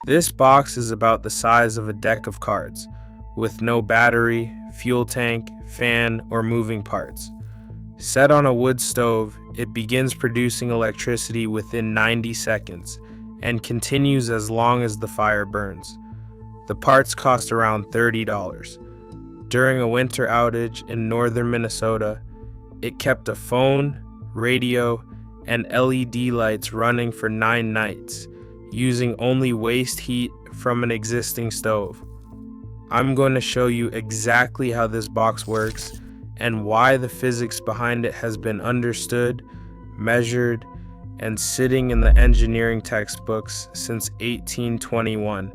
This box is about the size of a deck of cards, with no battery, fuel tank, fan, or moving parts. Set on a wood stove, it begins producing electricity within 90 seconds and continues as long as the fire burns. The parts cost around $30. During a winter outage in northern Minnesota, it kept a phone, radio, and LED lights running for 9 nights, using only waste heat from an existing stove. I'm going to show you exactly how this box works and why the physics behind it has been understood, measured, and sitting in the engineering textbooks since 1821,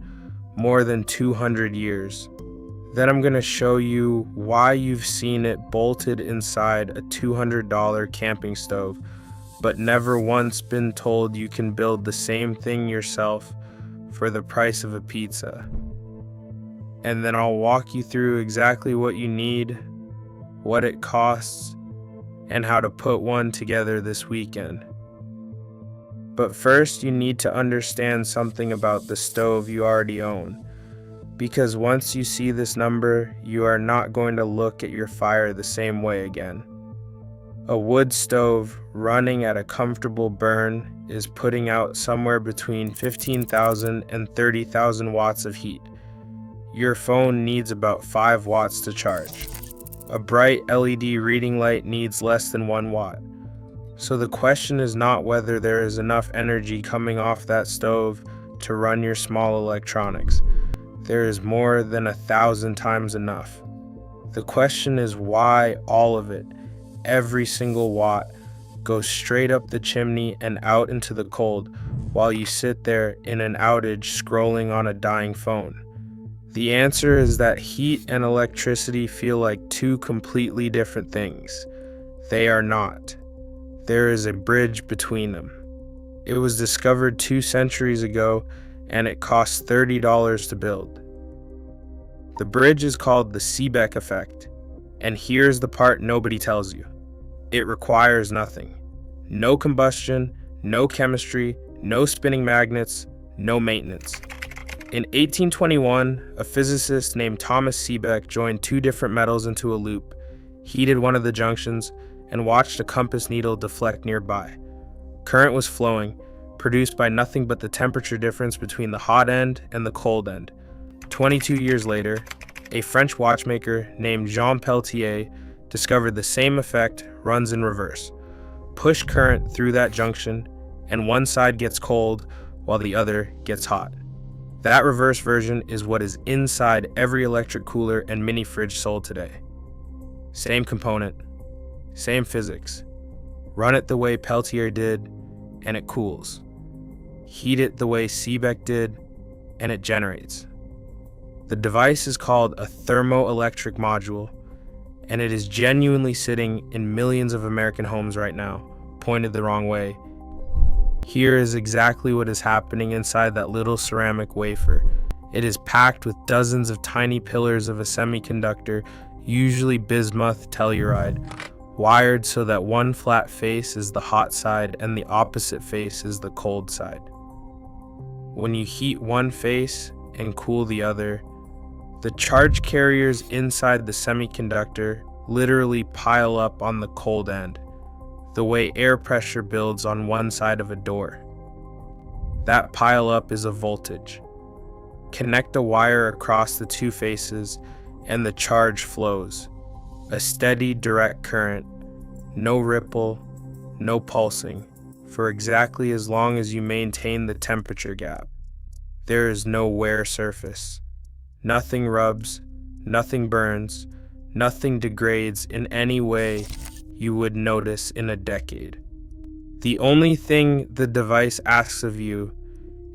more than 200 years. Then I'm going to show you why you've seen it bolted inside a $200 camping stove, but never once been told you can build the same thing yourself for the price of a pizza. And then I'll walk you through exactly what you need, what it costs, and how to put one together this weekend. But first, you need to understand something about the stove you already own, because once you see this number, you are not going to look at your fire the same way again. A wood stove running at a comfortable burn is putting out somewhere between 15,000 and 30,000 watts of heat. Your phone needs about 5 watts to charge. A bright LED reading light needs less than 1 watt. So the question is not whether there is enough energy coming off that stove to run your small electronics. There is more than 1,000 times enough. The question is why all of it, every single watt, goes straight up the chimney and out into the cold while you sit there in an outage scrolling on a dying phone. The answer is that heat and electricity feel like two completely different things. They are not. There is a bridge between them. It was discovered 2 centuries ago, and it costs $30 to build. The bridge is called the Seebeck effect, and here's the part nobody tells you. It requires nothing. No combustion, no chemistry, no spinning magnets, no maintenance. In 1821, a physicist named Thomas Seebeck joined 2 different metals into a loop, heated one of the junctions, and watched a compass needle deflect nearby. Current was flowing, produced by nothing but the temperature difference between the hot end and the cold end. 22 years later, a French watchmaker named Jean Peltier discovered the same effect runs in reverse. Push current through that junction, and one side gets cold while the other gets hot. That reverse version is what is inside every electric cooler and mini fridge sold today. Same component, same physics. Run it the way Peltier did, and it cools. Heat it the way Seebeck did, and it generates. The device is called a thermoelectric module, and it is genuinely sitting in millions of American homes right now, pointed the wrong way. Here is exactly what is happening inside that little ceramic wafer. It is packed with dozens of tiny pillars of a semiconductor, usually bismuth telluride, wired so that one flat face is the hot side and the opposite face is the cold side. When you heat one face and cool the other, the charge carriers inside the semiconductor literally pile up on the cold end, the way air pressure builds on one side of a door. That pile up is a voltage. Connect a wire across the 2 faces and the charge flows. A steady, direct current, no ripple, no pulsing, for exactly as long as you maintain the temperature gap. There is no wear surface. Nothing rubs, nothing burns, nothing degrades in any way you would notice in a decade. The only thing the device asks of you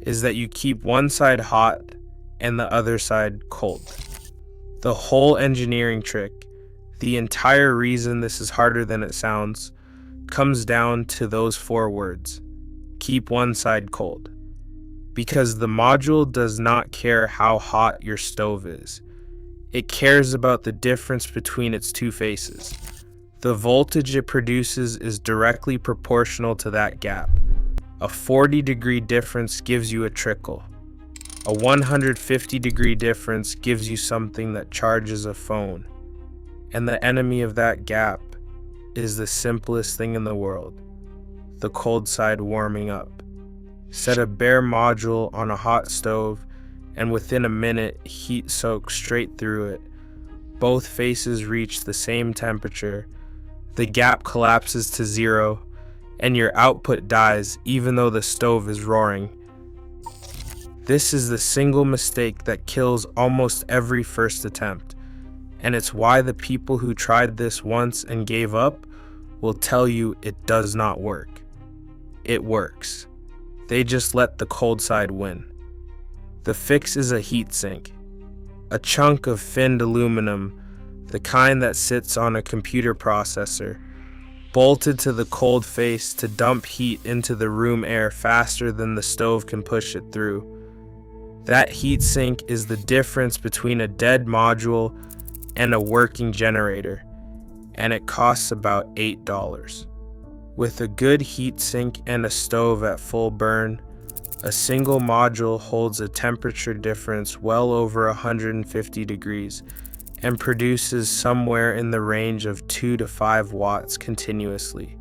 is that you keep one side hot and the other side cold. The whole engineering trick, the entire reason this is harder than it sounds, comes down to those 4 words: keep one side cold. Because the module does not care how hot your stove is. It cares about the difference between its 2 faces. The voltage it produces is directly proportional to that gap. A 40-degree difference gives you a trickle. A 150-degree difference gives you something that charges a phone. And the enemy of that gap is the simplest thing in the world: the cold side warming up. Set a bare module on a hot stove, and within a minute, heat soaks straight through it. Both faces reach the same temperature. The gap collapses to zero, and your output dies even though the stove is roaring. This is the single mistake that kills almost every first attempt, and it's why the people who tried this once and gave up will tell you it does not work. It works. They just let the cold side win. The fix is a heat sink, a chunk of finned aluminum, the kind that sits on a computer processor, bolted to the cold face to dump heat into the room air faster than the stove can push it through. That heat sink is the difference between a dead module and a working generator, and it costs about $8. With a good heat sink and a stove at full burn, a single module holds a temperature difference well over 150 degrees and produces somewhere in the range of 2 to 5 watts continuously.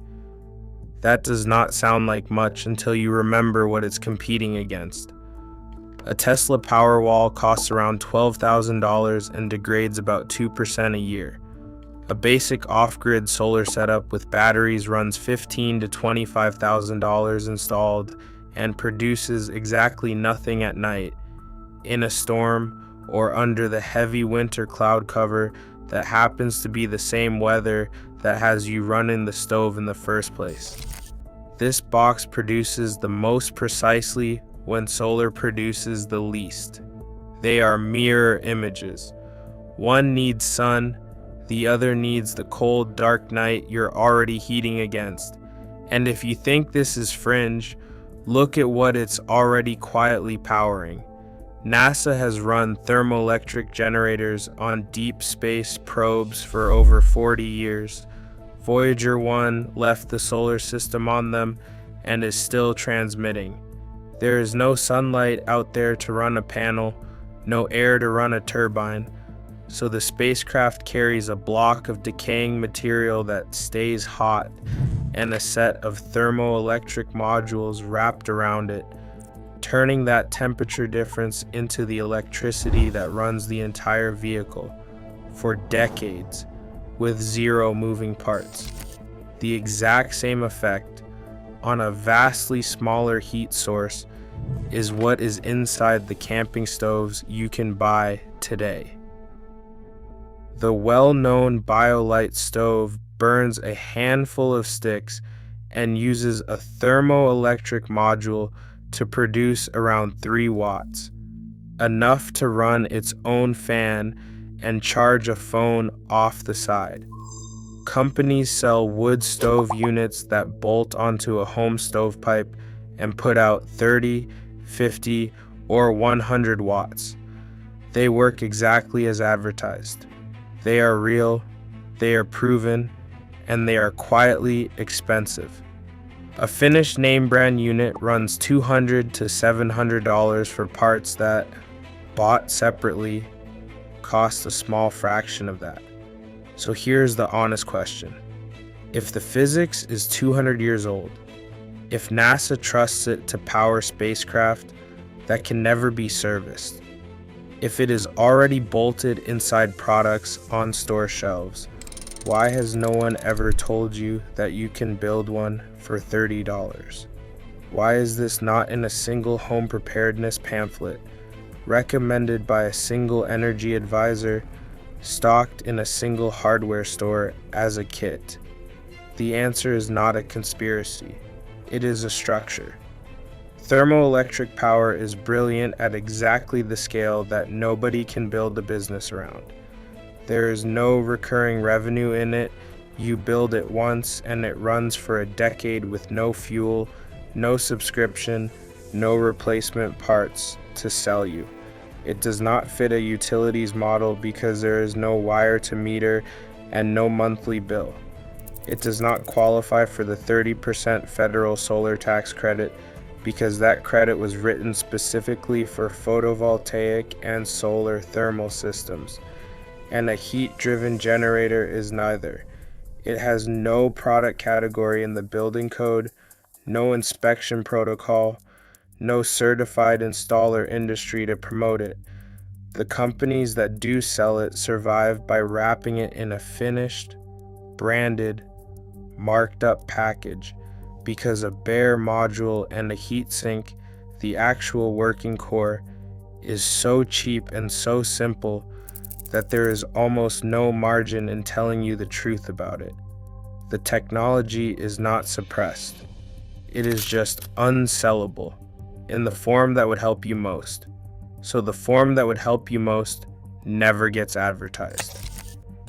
That does not sound like much until you remember what it's competing against. A Tesla Powerwall costs around $12,000 and degrades about 2% a year. A basic off-grid solar setup with batteries runs $15,000 to $25,000 installed and produces exactly nothing at night, in a storm, or under the heavy winter cloud cover that happens to be the same weather that has you running the stove in the first place. This box produces the most precisely when solar produces the least. They are mirror images. One needs sun, the other needs the cold, dark night you're already heating against. And if you think this is fringe, look at what it's already quietly powering. NASA has run thermoelectric generators on deep space probes for over 40 years. Voyager 1 left the solar system on them and is still transmitting. There is no sunlight out there to run a panel, no air to run a turbine, so the spacecraft carries a block of decaying material that stays hot and a set of thermoelectric modules wrapped around it, turning that temperature difference into the electricity that runs the entire vehicle for decades with zero moving parts. The exact same effect on a vastly smaller heat source is what is inside the camping stoves you can buy today. The well-known BioLite stove burns a handful of sticks and uses a thermoelectric module to produce around 3 watts, enough to run its own fan and charge a phone off the side. Companies sell wood stove units that bolt onto a home stovepipe and put out 30, 50, or 100 watts. They work exactly as advertised. They are real, they are proven, and they are quietly expensive. A finished name brand unit runs $200 to $700 for parts that, bought separately, cost a small fraction of that. So here's the honest question. If the physics is 200 years old, if NASA trusts it to power spacecraft that can never be serviced, if it is already bolted inside products on store shelves, why has no one ever told you that you can build one for $30? Why is this not in a single home preparedness pamphlet, recommended by a single energy advisor, stocked in a single hardware store as a kit? The answer is not a conspiracy. It is a structure. Thermoelectric power is brilliant at exactly the scale that nobody can build a business around. There is no recurring revenue in it. You build it once and it runs for a decade with no fuel, no subscription, no replacement parts to sell you. It does not fit a utilities model because there is no wire to meter and no monthly bill. It does not qualify for the 30% federal solar tax credit because that credit was written specifically for photovoltaic and solar thermal systems, and a heat-driven generator is neither. It has no product category in the building code, no inspection protocol, no certified installer industry to promote it. The companies that do sell it survive by wrapping it in a finished, branded, marked up package, because a bare module and a heatsink, the actual working core, is so cheap and so simple that there is almost no margin in telling you the truth about it. The technology is not suppressed. It is just unsellable in the form that would help you most. So the form that would help you most never gets advertised.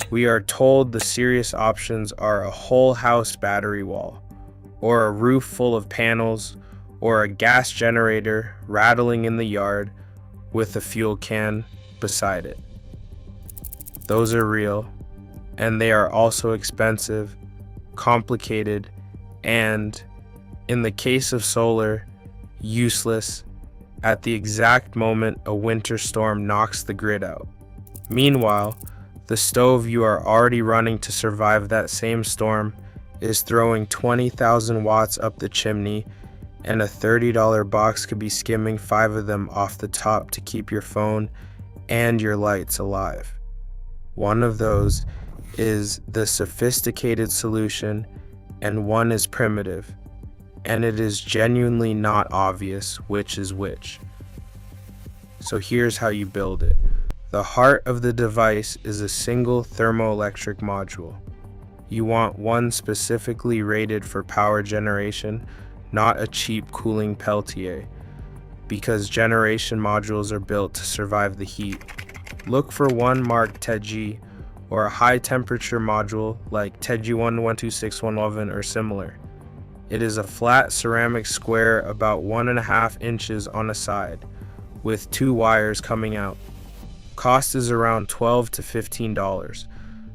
We are told the serious options are a whole house battery wall, or a roof full of panels, or a gas generator rattling in the yard with a fuel can beside it. Those are real, and they are also expensive, complicated, and, in the case of solar, useless at the exact moment a winter storm knocks the grid out. Meanwhile, the stove you are already running to survive that same storm is throwing 20,000 watts up the chimney, and a $30 box could be skimming 5 of them off the top to keep your phone and your lights alive. One of those is the sophisticated solution, and one is primitive, and it is genuinely not obvious which is which. So here's how you build it. The heart of the device is a single thermoelectric module. You want one specifically rated for power generation, not a cheap cooling Peltier, because generation modules are built to survive the heat. Look for one marked TEG, or a high temperature module like TEG 1126111 or similar. It is a flat ceramic square about 1.5 inches on a side, with 2 wires coming out. Cost is around $12 to $15.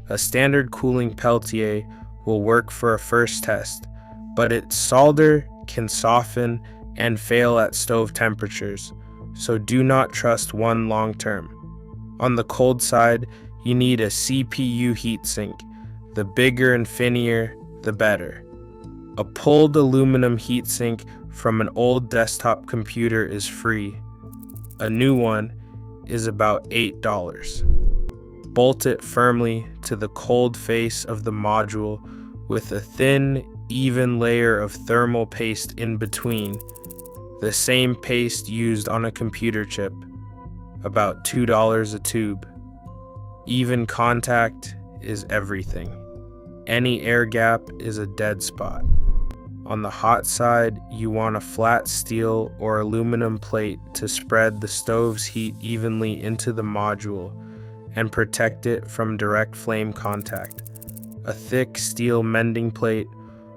A standard cooling Peltier will work for a first test, but its solder can soften and fail at stove temperatures, so do not trust one long term. On the cold side, you need a CPU heatsink. The bigger and finnier, the better. A pulled aluminum heatsink from an old desktop computer is free. A new one is about $8. Bolt it firmly to the cold face of the module with a thin, even layer of thermal paste in between, the same paste used on a computer chip, about $2 a tube. Even contact is everything. Any air gap is a dead spot. On the hot side, you want a flat steel or aluminum plate to spread the stove's heat evenly into the module and protect it from direct flame contact. A thick steel mending plate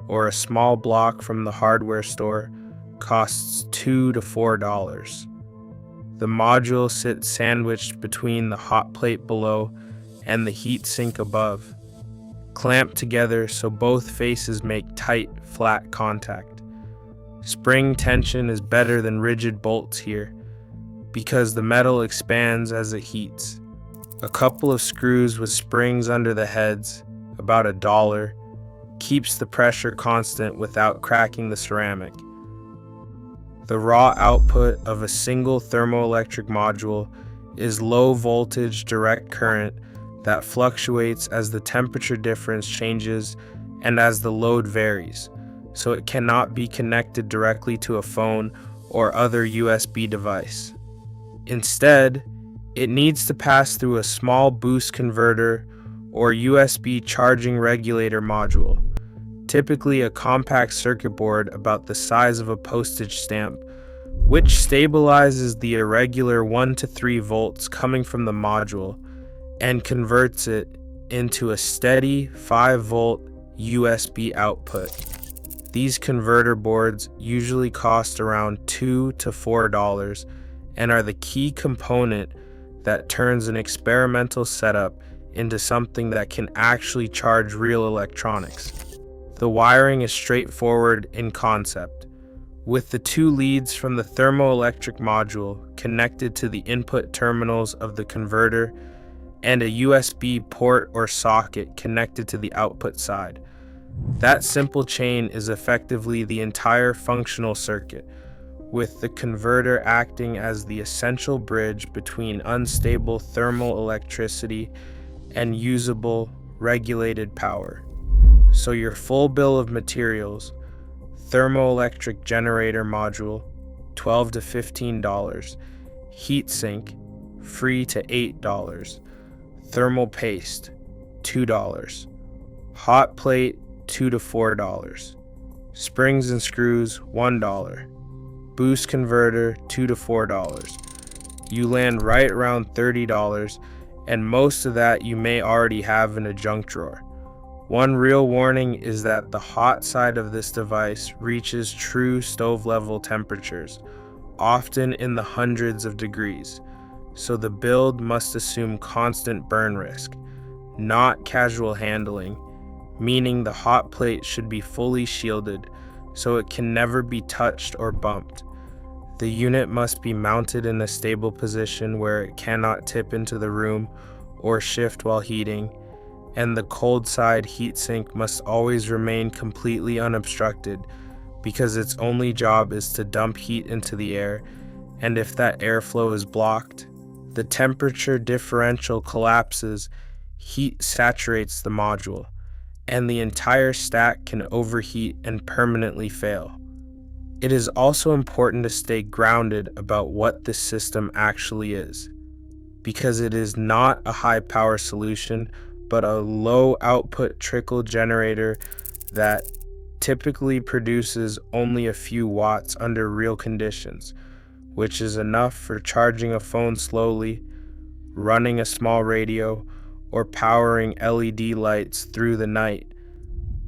or a small block from the hardware store costs $2 to $4. The module sits sandwiched between the hot plate below and the heat sink above, clamped together so both faces make tight, flat contact. Spring tension is better than rigid bolts here, because the metal expands as it heats. A couple of screws with springs under the heads, about $1, keeps the pressure constant without cracking the ceramic. The raw output of a single thermoelectric module is low voltage direct current that fluctuates as the temperature difference changes and as the load varies, so it cannot be connected directly to a phone or other USB device. Instead, it needs to pass through a small boost converter or USB charging regulator module, typically a compact circuit board about the size of a postage stamp, which stabilizes the irregular 1 to 3 volts coming from the module and converts it into a steady 5-volt USB output. These converter boards usually cost around $2 to $4 and are the key component that turns an experimental setup into something that can actually charge real electronics. The wiring is straightforward in concept. with the two leads from the thermoelectric module connected to the input terminals of the converter and a USB port or socket connected to the output side. That simple chain is effectively the entire functional circuit, with the converter acting as the essential bridge between unstable thermal electricity and usable, regulated power. So your full bill of materials: thermoelectric generator module, $12 to $15, heatsink, free to $8, thermal paste, $2, hot plate, $2 to $4, springs and screws, $1, boost converter, $2 to $4. You land right around $30, and most of that you may already have in a junk drawer. One real warning is that the hot side of this device reaches true stove level temperatures, often in the hundreds of degrees, so the build must assume constant burn risk, not casual handling, meaning the hot plate should be fully shielded so it can never be touched or bumped. The unit must be mounted in a stable position where it cannot tip into the room or shift while heating, and the cold side heatsink must always remain completely unobstructed because its only job is to dump heat into the air, and if that airflow is blocked, the temperature differential collapses, heat saturates the module, and the entire stack can overheat and permanently fail. It is also important to stay grounded about what this system actually is, because it is not a high power solution, but a low output trickle generator that typically produces only a few watts under real conditions, which is enough for charging a phone slowly, running a small radio, or powering LED lights through the night,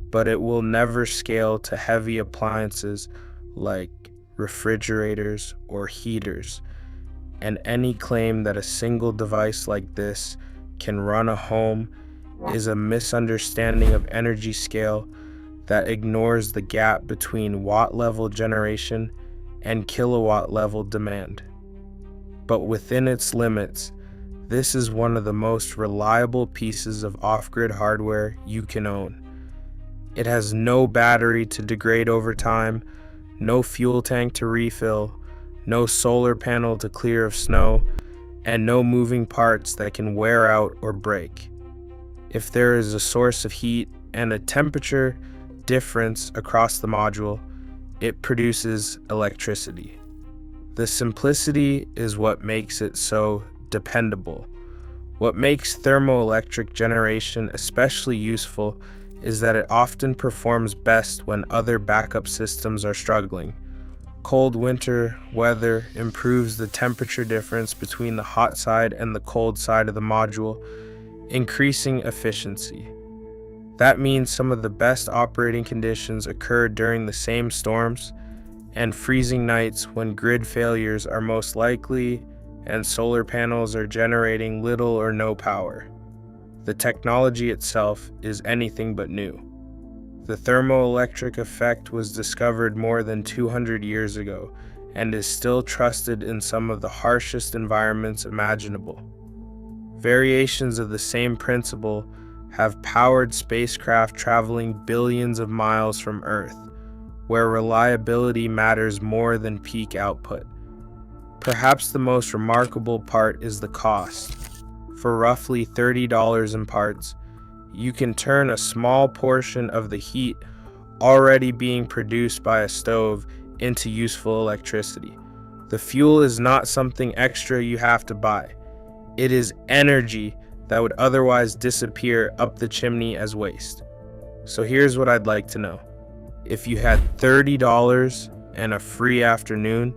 but it will never scale to heavy appliances like refrigerators or heaters. And any claim that a single device like this can run a home is a misunderstanding of energy scale that ignores the gap between watt level generation and kilowatt level demand. But within its limits, this is one of the most reliable pieces of off-grid hardware you can own. It has no battery to degrade over time, no fuel tank to refill, no solar panel to clear of snow, and no moving parts that can wear out or break. If there is a source of heat and a temperature difference across the module, it produces electricity. The simplicity is what makes it so dependable. What makes thermoelectric generation especially useful is that it often performs best when other backup systems are struggling. Cold winter weather improves the temperature difference between the hot side and the cold side of the module, increasing efficiency. That means some of the best operating conditions occur during the same storms and freezing nights when grid failures are most likely and solar panels are generating little or no power. The technology itself is anything but new. The thermoelectric effect was discovered more than 200 years ago and is still trusted in some of the harshest environments imaginable. Variations of the same principle have powered spacecraft traveling billions of miles from Earth, where reliability matters more than peak output. Perhaps the most remarkable part is the cost. For roughly $30 in parts, you can turn a small portion of the heat already being produced by a stove into useful electricity. The fuel is not something extra you have to buy. It is energy that would otherwise disappear up the chimney as waste. So here's what I'd like to know. If you had $30 and a free afternoon,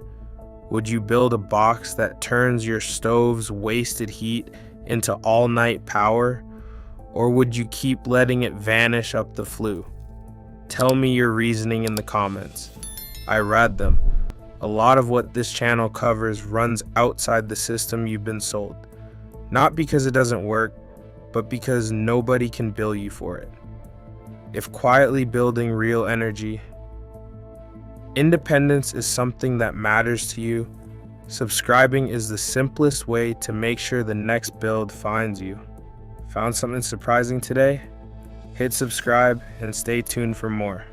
would you build a box that turns your stove's wasted heat into all-night power? Or would you keep letting it vanish up the flue? Tell me your reasoning in the comments. I read them. A lot of what this channel covers runs outside the system you've been sold. Not because it doesn't work, but because nobody can bill you for it. If quietly building real energy independence is something that matters to you, subscribing is the simplest way to make sure the next build finds you. Found something surprising today? Hit subscribe and stay tuned for more.